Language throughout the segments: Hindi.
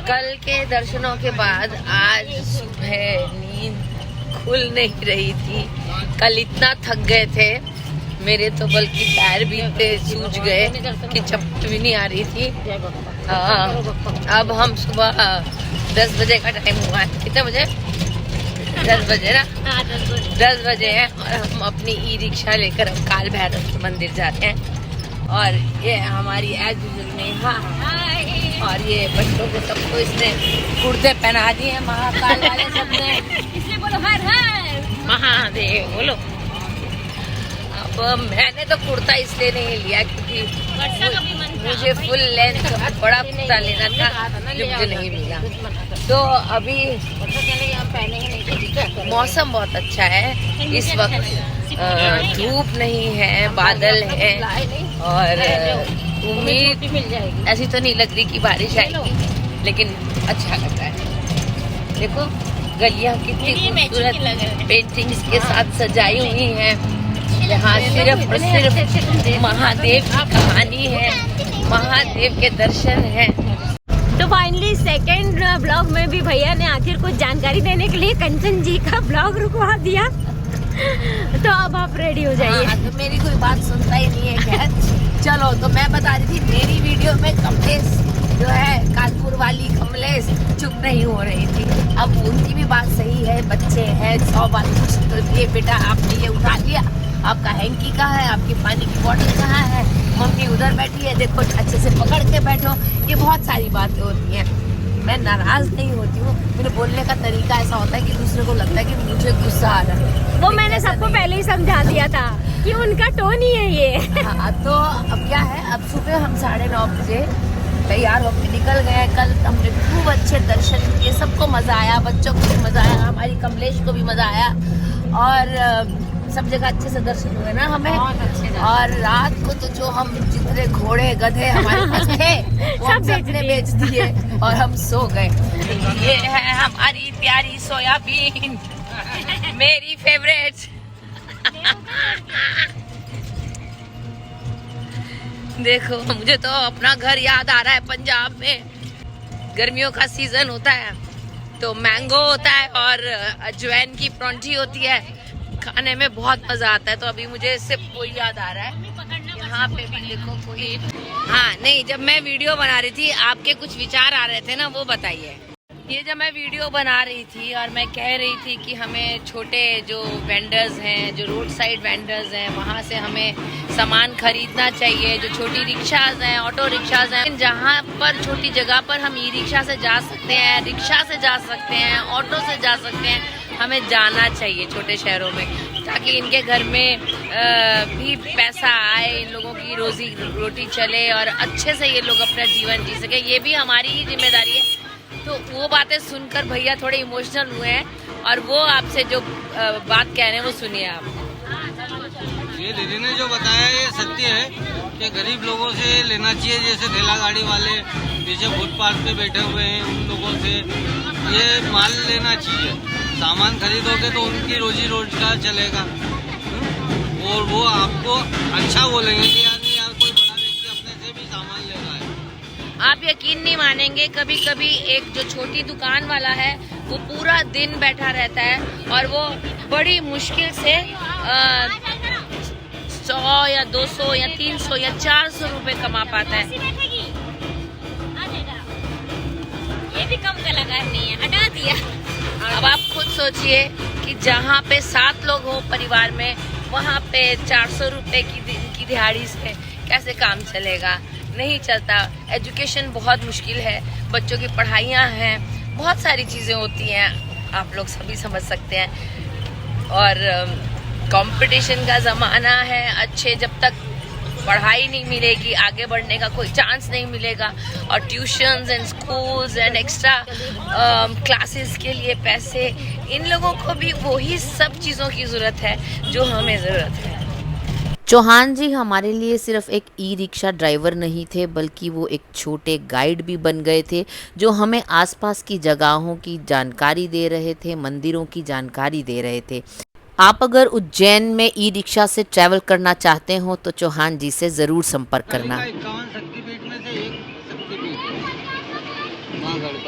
कल के दर्शनों के बाद आज सुबह नींद खुल नहीं रही थी। कल इतना थक गए थे मेरे तो, बल्कि पैर भी सूज गए कि चपट भी नहीं आ रही थी। अब हम सुबह 10 बजे का टाइम हुआ है। कितने बजे? 10 बजे ना? 10 बजे है और हम अपनी ई रिक्शा लेकर हम काल भैरव के मंदिर जाते हैं। और ये हमारी एज यूजुअल नेहा, और ये बच्चों को सबको इसने कुर्ते पहना दिए हैं महाकाल वाले सबने। इसलिए बोलो हर हर महादेव बोलो। अब मैंने तो कुर्ता इसलिए नहीं लिया क्योंकि मुझे फुल लेंथ बड़ा कुर्ता लेना था जो मुझे नहीं मिला। तो अभी मौसम बहुत अच्छा है इस वक्त, धूप नहीं है, बादल है और उम्मीद ऐसी तो नहीं लग रही कि बारिश आएगी, लेकिन अच्छा लग रहा है। देखो गलियां कितनी खूबसूरत पेंटिंग्स के साथ सजाई हुई हैं। यहाँ सिर्फ और सिर्फ महादेव की कहानी है, महादेव के दर्शन हैं। तो फाइनली सेकेंड ब्लॉग में भी भैया ने आखिर कुछ जानकारी देने के लिए कंचन जी का ब्लॉग रुकवा दिया। तो अब आप रेडी हो जाइए। तो मेरी कोई बात सुनता ही नहीं है। खैर चलो, तो मैं बता रही थी मेरी वीडियो में कमलेश जो है, कानपुर वाली कमलेश चुप नहीं हो रही थी। अब उनकी भी बात सही है, बच्चे हैं 100 बात कुछ, तो ये बेटा आपने ये उठा लिया, आपका हैंकी कहाँ है, आपकी पानी की बोतल कहाँ है, मम्मी उधर बैठी है, देखो अच्छे से पकड़ के बैठो। ये बहुत सारी बातें होती हैं। मैं नाराज नहीं होती हूँ, मेरे बोलने का तरीका ऐसा होता है कि दूसरे को लगता है कि मुझे गुस्सा आ रहा है। वो मैंने सबको पहले ही समझा दिया था कि उनका टोन ही है ये। हाँ, तो अब क्या है, अब सुबह हम 9:30 बजे तैयार होकर निकल गए। कल हमने खूब अच्छे दर्शन किए, सबको मजा आया, बच्चों को भी मजा आया, हमारी कमलेश को भी मजा आया और सब जगह अच्छे से दर्शन हुए ना हमें। और रात को तो जो हम जितने घोड़े गधे हमारे पास थे वो हम सबने बेच दिए और हम सो गए। ये है हमारी प्यारी सोयाबीन, मेरी फेवरेट। देखो मुझे तो अपना घर याद आ रहा है। पंजाब में गर्मियों का सीजन होता है तो मैंगो होता है और अजवाइन की परौंठी होती है, खाने में बहुत मजा आता है। तो अभी मुझे इससे कोई याद आ रहा है, यहाँ पे भी देखो कोई। हाँ नहीं, जब मैं वीडियो बना रही थी आपके कुछ विचार आ रहे थे ना, वो बताइए। ये जब मैं वीडियो बना रही थी और मैं कह रही थी कि हमें छोटे जो वेंडर्स हैं, जो रोड साइड वेंडर्स हैं, वहाँ से हमें सामान खरीदना चाहिए। जो छोटी रिक्शाज हैं, ऑटो रिक्शाज हैं, जहाँ पर छोटी जगह पर हम ई रिक्शा से जा सकते हैं, रिक्शा से जा सकते हैं, ऑटो से जा सकते हैं, हमें जाना चाहिए छोटे शहरों में, ताकि इनके घर में भी पैसा आए, इन लोगों की रोजी रोटी चले और अच्छे से ये लोग अपना जीवन जी सके। ये भी हमारी ही जिम्मेदारी है। तो वो बातें सुनकर भैया थोड़े इमोशनल हुए हैं और वो आपसे जो बात कह रहे हैं वो सुनिए आप। ये दीदी ने जो बताया ये सत्य है कि गरीब लोगों से लेना चाहिए, जैसे ठेला गाड़ी वाले नीचे फुटपाथ पे बैठे हुए हैं उन लोगों से ये माल लेना चाहिए। सामान खरीदोगे तो उनकी रोजी रोजगार चलेगा और वो आपको अच्छा बोलेंगे कि यार नहीं यार कोई बड़ा व्यक्ति अपने से भी सामान ले रहा है। आप यकीन नहीं मानेंगे, कभी कभी एक जो छोटी दुकान वाला है वो पूरा दिन बैठा रहता है और वो बड़ी मुश्किल से 100 या 200 या 300 या 400 रुपए कमा पाता है। ये भी कम कलाकार नहीं है, हटा दिया। अब आप खुद सोचिए कि जहाँ पे 7 लोग हो परिवार में, वहाँ पे 400 रुपए की दिन की दिहाड़ी से कैसे काम चलेगा? नहीं चलता। एजुकेशन बहुत मुश्किल है, बच्चों की पढ़ाइयाँ हैं, बहुत सारी चीज़ें होती हैं, आप लोग सभी समझ सकते हैं। और कंपटीशन का ज़माना है। अच्छे जब तक पढ़ाई नहीं मिलेगी, आगे बढ़ने का कोई चांस नहीं मिलेगा। और tuitions and schools and extra classes के लिए पैसे, इन लोगों को भी वही सब चीज़ों की ज़रूरत है जो हमें ज़रूरत है। चौहान जी हमारे लिए सिर्फ एक ई रिक्शा ड्राइवर नहीं थे, बल्कि वो एक छोटे गाइड भी बन गए थे, जो हमें आसपास की जगहों की जानकारी दे रहे थे, मंदिरों की जानकारी दे रहे थे। आप अगर उज्जैन में ई रिक्शा से ट्रैवल करना चाहते हो तो चौहान जी से ज़रूर संपर्क करना। 51 शक्तिपीठ में से एक शक्तिपीठ है। माँ गढ़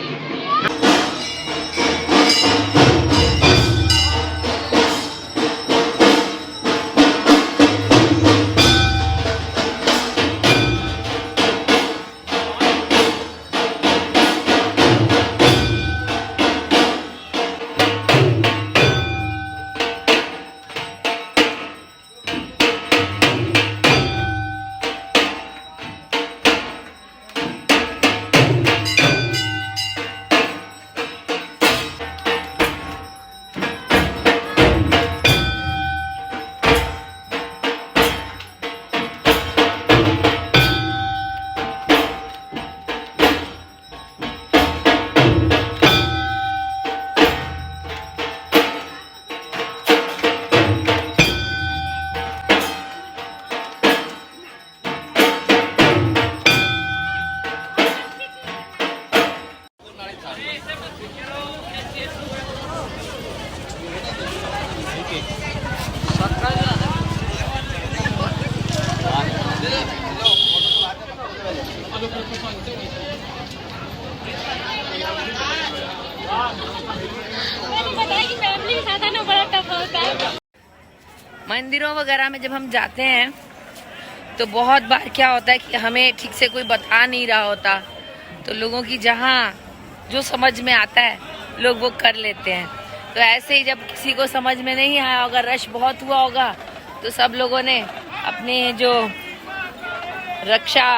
मंदिरों वगैरह में जब हम जाते हैं तो बहुत बार क्या होता है कि हमें ठीक से कोई बता नहीं रहा होता, तो लोगों की जहाँ जो समझ में आता है लोग वो कर लेते हैं। तो ऐसे ही जब किसी को समझ में नहीं आया होगा, रश बहुत हुआ होगा, तो सब लोगों ने अपने जो रक्षा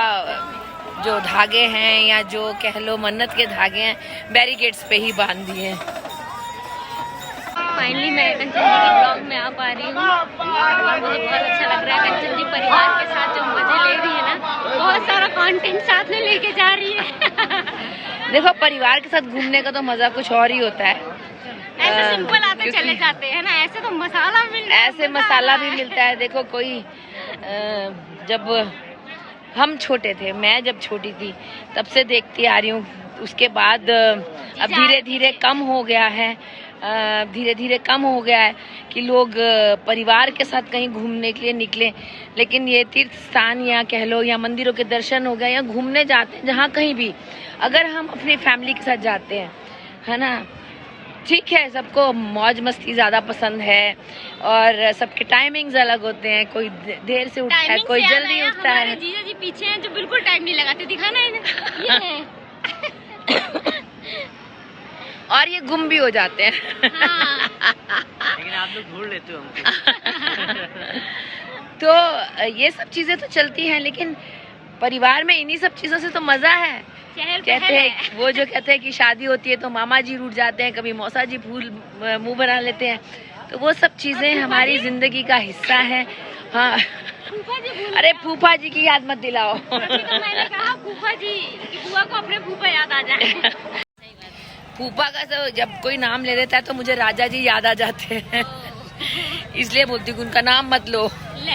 जो धागे हैं या जो कह लो मन्नत के धागे हैं बैरिकेड्स पे ही बांध दिए हैं। फाइनली मैं कंचन जी के ब्लॉग में आ पा रही हूँ और मुझे बहुत अच्छा लग रहा है। कंचन जी परिवार के साथ जो मजे ले रही है ना, बहुत सारा कंटेंट साथ में लेके जा रही है। देखो परिवार के साथ घूमने का तो मजा कुछ और ही होता है। ऐसे सिंपल आते चले जाते हैं ना, ऐसे तो मसाला मिलता है, ऐसे मसाला भी मिलता है। देखो कोई जब हम छोटे थे, मैं जब छोटी थी तब से देखती आ रही हूँ, उसके बाद अब धीरे धीरे कम हो गया है, धीरे धीरे कम हो गया है कि लोग परिवार के साथ कहीं घूमने के लिए निकले। लेकिन ये तीर्थ स्थान या कह लो या मंदिरों के दर्शन हो गए या घूमने जाते हैं जहाँ कहीं भी, अगर हम अपनी फैमिली के साथ जाते हैं, है ना, ठीक है, सबको मौज मस्ती ज़्यादा पसंद है और सबके टाइमिंग्स अलग होते हैं। कोई देर से उठता है, कोई जल्दी उठता है। जीजा जी पीछे हैं जो बिल्कुल टाइम नहीं लगाते, दिखाना इन्हें, ये है। और ये गुम भी हो जाते हैं। हाँ। लेकिन आप लोग ढूंढ लेते हो हमको। तो ये सब चीजें तो चलती हैं, लेकिन परिवार में इन्हीं सब चीजों से तो मजा है। कहते हैं वो जो कहते हैं कि शादी होती है तो मामा जी रूठ जाते हैं, कभी मौसा जी फूल मुंह बना लेते हैं, तो वो सब चीजें हमारी जिंदगी का हिस्सा है। हाँ, अरे फूफा जी की याद मत दिलाओ। तो मैंने कहा फूफा जी की बुआ को अपने फूफा याद आ जाए। फूफा का तो जब कोई नाम ले लेता है तो मुझे राजा जी याद आ जाते हैं, इसलिए बोलती हूँ उनका नाम मत लो। ले,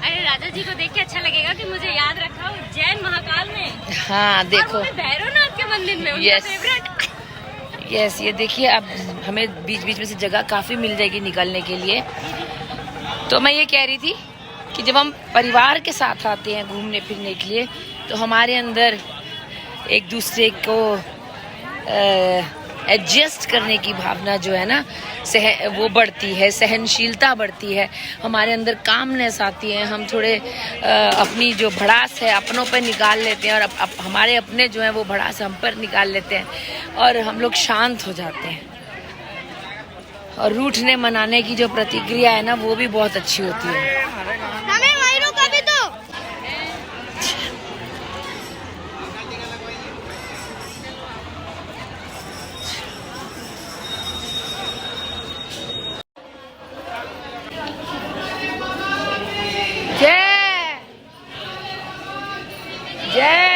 अरे राजा जी को देख के अच्छा लगेगा कि मुझे याद रखा उज्जैन महाकाल में। हाँ देखो, भैरवनाथ के मंदिर में उनका फेवरेट। यस, ये देखिए अब हमें बीच बीच में से जगह काफी मिल जाएगी निकलने के लिए। तो मैं ये कह रही थी कि जब हम परिवार के साथ आते हैं घूमने फिरने के लिए तो हमारे अंदर एक दूसरे को एडजस्ट करने की भावना जो है ना वो बढ़ती है, सहनशीलता बढ़ती है, हमारे अंदर कामनेस आती है। हम थोड़े अपनी जो भड़ास है अपनों पर निकाल लेते हैं और हमारे अपने जो है वो भड़ास हम पर निकाल लेते हैं और हम लोग शांत हो जाते हैं। और रूठने मनाने की जो प्रतिक्रिया है ना वो भी बहुत अच्छी होती है। हमें वहीं रोका भी तो। जय जय।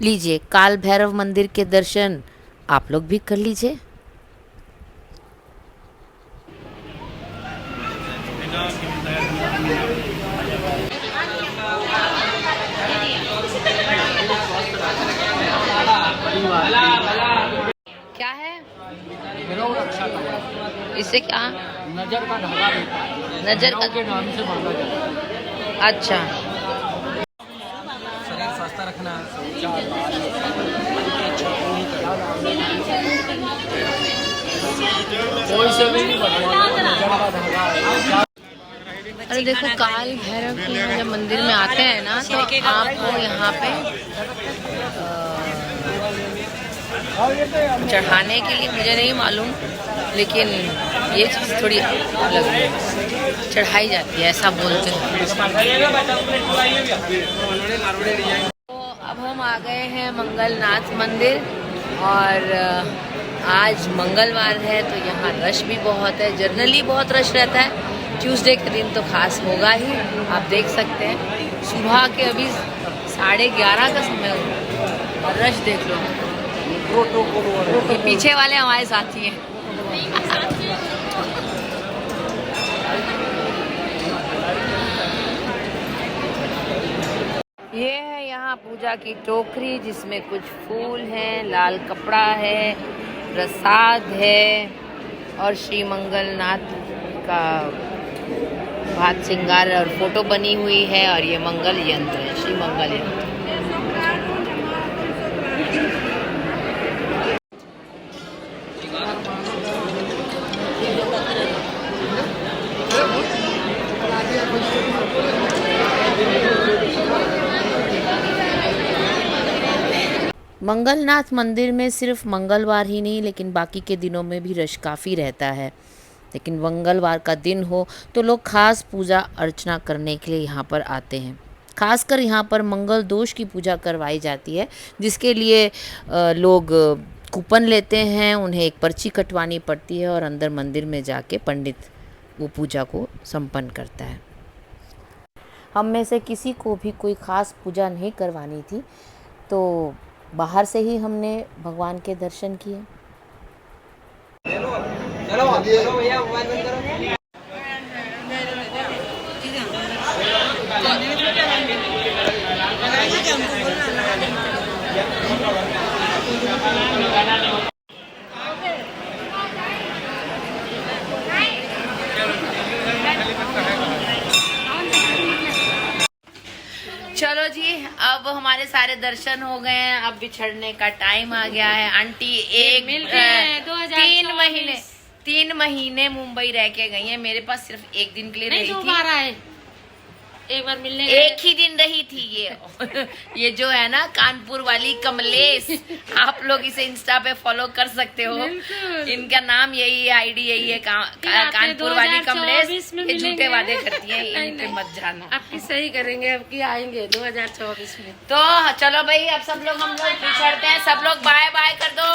लीजिए काल भैरव मंदिर के दर्शन आप लोग भी कर लीजिए। क्या है इससे क्या नजर का धागा देता है। नजर के नाम से बांधा जाता है। अच्छा, शरीर स्वस्थ रखना। कोई से भी अरे देखो काल भैरव के यहाँ जब मंदिर में आते हैं ना तो आपको यहाँ पे चढ़ाने के लिए मुझे नहीं मालूम, लेकिन ये चीज़ थोड़ी अलग है, चढ़ाई जाती है ऐसा बोलते हैं। तो अब हम आ गए हैं मंगलनाथ मंदिर और आज मंगलवार है तो यहाँ रश भी बहुत है। जनरली बहुत रश रहता है, ट्यूसडे के दिन तो खास होगा ही। आप देख सकते हैं सुबह के अभी 11:30 का समय हो और रश देख लो। ये पीछे वाले हमारे साथी हैं। ये है यहाँ पूजा की टोकरी जिसमें कुछ फूल हैं, लाल कपड़ा है, प्रसाद है और श्री मंगलनाथ का भात श्रृंगार और फोटो बनी हुई है और ये मंगल यंत्र है, श्री मंगल यंत्र। मंगलनाथ मंदिर में सिर्फ मंगलवार ही नहीं लेकिन बाकी के दिनों में भी रश काफ़ी रहता है, लेकिन मंगलवार का दिन हो तो लोग खास पूजा अर्चना करने के लिए यहाँ पर आते हैं। खासकर यहाँ पर मंगल दोष की पूजा करवाई जाती है, जिसके लिए लोग कूपन लेते हैं, उन्हें एक पर्ची कटवानी पड़ती है और अंदर मंदिर में जाके पंडित वो पूजा को संपन्न करता है। हम में से किसी को भी कोई ख़ास पूजा नहीं करवानी थी तो बाहर से ही हमने भगवान के दर्शन किए। चलो भैया मोबाइल बंद करो। चलो जी, अब हमारे सारे दर्शन हो गए हैं, अब बिछड़ने का टाइम आ गया है। आंटी एक 3 महीने मुंबई रह के गई हैं, मेरे पास सिर्फ एक दिन के लिए रही थी। एक बार मिलने एक ही दिन रही थी ये जो है ना कानपुर वाली कमलेश, आप लोग इसे इंस्टा पे फॉलो कर सकते हो। इनका नाम यही है, आईडी यही है, कानपुर वाली कमलेश। ये झूठे वादे करती है, इन पे मत जाना। आपकी सही करेंगे, अब की आएंगे 2024 में। तो चलो भाई, अब सब लोग हम लोग बिछड़ते हैं, सब लोग बाय बाय कर दो।